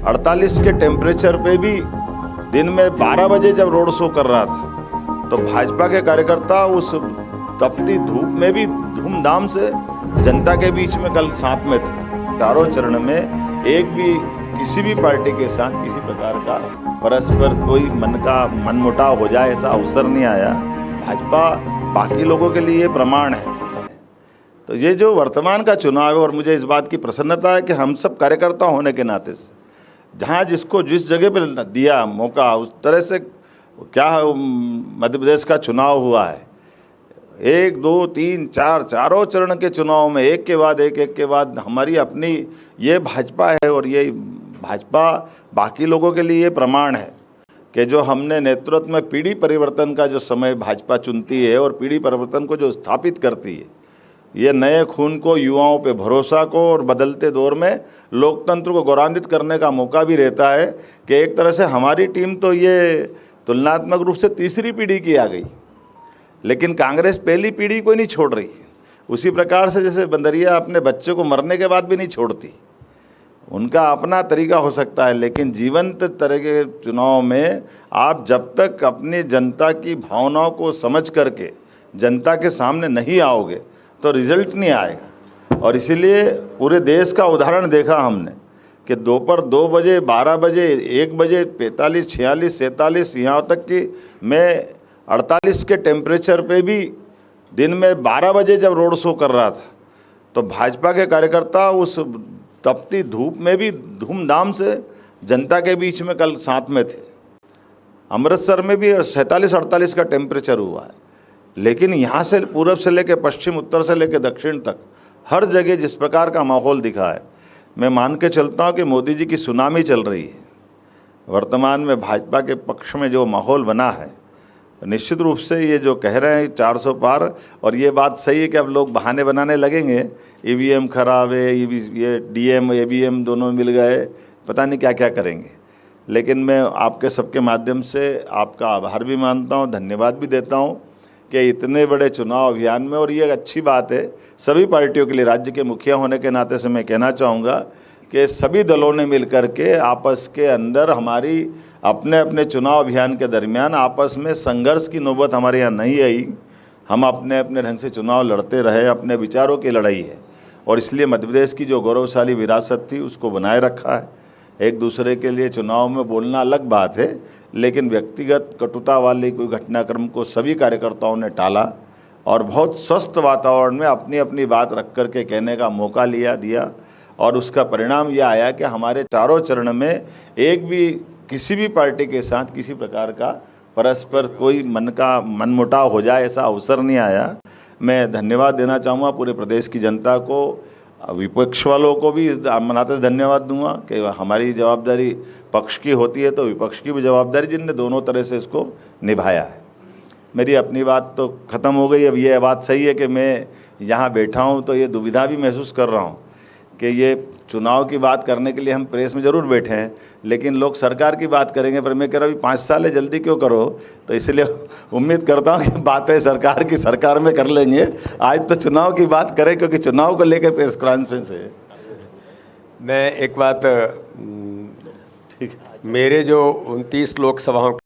48 के टेम्परेचर पे भी दिन में 12 बजे जब रोड शो कर रहा था तो भाजपा के कार्यकर्ता उस तपती धूप में भी धूमधाम से जनता के बीच में कल साथ में थे। चारों चरण में एक भी किसी भी पार्टी के साथ किसी प्रकार का परस्पर कोई मनमुटाव हो जाए ऐसा अवसर नहीं आया। भाजपा बाकी लोगों के लिए प्रमाण है। तो ये जो वर्तमान का चुनाव है, और मुझे इस बात की प्रसन्नता है कि हम सब कार्यकर्ता होने के नाते से जहाँ जिसको जिस जगह पर दिया मौका उस तरह से क्या मध्य प्रदेश का चुनाव हुआ है। 1, 2, 3, 4 चारों चरण के चुनाव में एक के बाद हमारी अपनी ये भाजपा है। और ये भाजपा बाकी लोगों के लिए प्रमाण है कि जो हमने नेतृत्व में पीढ़ी परिवर्तन का जो समय भाजपा चुनती है और पीढ़ी परिवर्तन को जो स्थापित करती है, ये नए खून को, युवाओं पे भरोसा को और बदलते दौर में लोकतंत्र को गौरवान्वित करने का मौका भी रहता है कि एक तरह से हमारी टीम तो ये तुलनात्मक रूप से तीसरी पीढ़ी की आ गई, लेकिन कांग्रेस पहली पीढ़ी को नहीं छोड़ रही है। उसी प्रकार से जैसे बंदरिया अपने बच्चे को मरने के बाद भी नहीं छोड़ती, उनका अपना तरीका हो सकता है, लेकिन जीवंत तरह के चुनाव में आप जब तक अपनी जनता की भावनाओं को समझ करके जनता के सामने नहीं आओगे तो रिजल्ट नहीं आएगा। और इसीलिए पूरे देश का उदाहरण देखा हमने कि दोपहर 2 बजे, 12 बजे, 1 बजे, 45, 46, 47, यहाँ तक कि मैं 48 के टेम्परेचर पे भी दिन में 12 बजे जब रोड शो कर रहा था तो भाजपा के कार्यकर्ता उस तपती धूप में भी धूमधाम से जनता के बीच में कल साथ में थे। अमृतसर में भी 47-48 का टेम्परेचर हुआ है, लेकिन यहाँ से पूर्व से लेकर पश्चिम, उत्तर से लेकर दक्षिण तक हर जगह जिस प्रकार का माहौल दिखा है, मैं मान के चलता हूँ कि मोदी जी की सुनामी चल रही है। वर्तमान में भाजपा के पक्ष में जो माहौल बना है, निश्चित रूप से ये जो कह रहे हैं 400 पार, और ये बात सही है कि अब लोग बहाने बनाने लगेंगे, ईवीएम खराब है, ये डीएम एवीएम दोनों मिल गए, पता नहीं क्या क्या करेंगे। लेकिन मैं आपके सबके माध्यम से आपका आभार भी मानता हूँ, धन्यवाद भी देता हूँ कि इतने बड़े चुनाव अभियान में, और ये अच्छी बात है सभी पार्टियों के लिए, राज्य के मुखिया होने के नाते से मैं कहना चाहूँगा कि सभी दलों ने मिलकर के आपस के अंदर हमारी अपने अपने चुनाव अभियान के दरमियान आपस में संघर्ष की नौबत हमारे यहाँ नहीं आई। हम अपने अपने ढंग से चुनाव लड़ते रहे, अपने विचारों की लड़ाई है, और इसलिए मध्य प्रदेश की जो गौरवशाली विरासत थी उसको बनाए रखा है। एक दूसरे के लिए चुनाव में बोलना अलग बात है, लेकिन व्यक्तिगत कटुता वाली कोई घटनाक्रम को सभी कार्यकर्ताओं ने टाला और बहुत स्वस्थ वातावरण में अपनी अपनी बात रख कर के कहने का मौका दिया। और उसका परिणाम यह आया कि हमारे चारों चरण में एक भी किसी भी पार्टी के साथ किसी प्रकार का परस्पर कोई मनमुटाव हो जाए ऐसा अवसर नहीं आया। मैं धन्यवाद देना चाहूँगा पूरे प्रदेश की जनता को, विपक्ष वालों को भी इस नाते धन्यवाद दूंगा कि हमारी जवाबदारी पक्ष की होती है तो विपक्ष की भी जवाबदारी, जिनने दोनों तरह से इसको निभाया है। मेरी अपनी बात तो ख़त्म हो गई। अब ये बात सही है कि मैं यहाँ बैठा हूँ तो ये दुविधा भी महसूस कर रहा हूँ कि ये चुनाव की बात करने के लिए हम प्रेस में ज़रूर बैठे हैं, लेकिन लोग सरकार की बात करेंगे, पर मैं कह रहा हूँ 5 साल है, जल्दी क्यों करो। तो इसलिए उम्मीद करता हूँ कि बातें सरकार की सरकार में कर लेंगे। आज तो चुनाव की बात करें, क्योंकि चुनाव को लेकर प्रेस कॉन्फ्रेंस है। मैं एक बात, मेरे जो 29 लोकसभाओं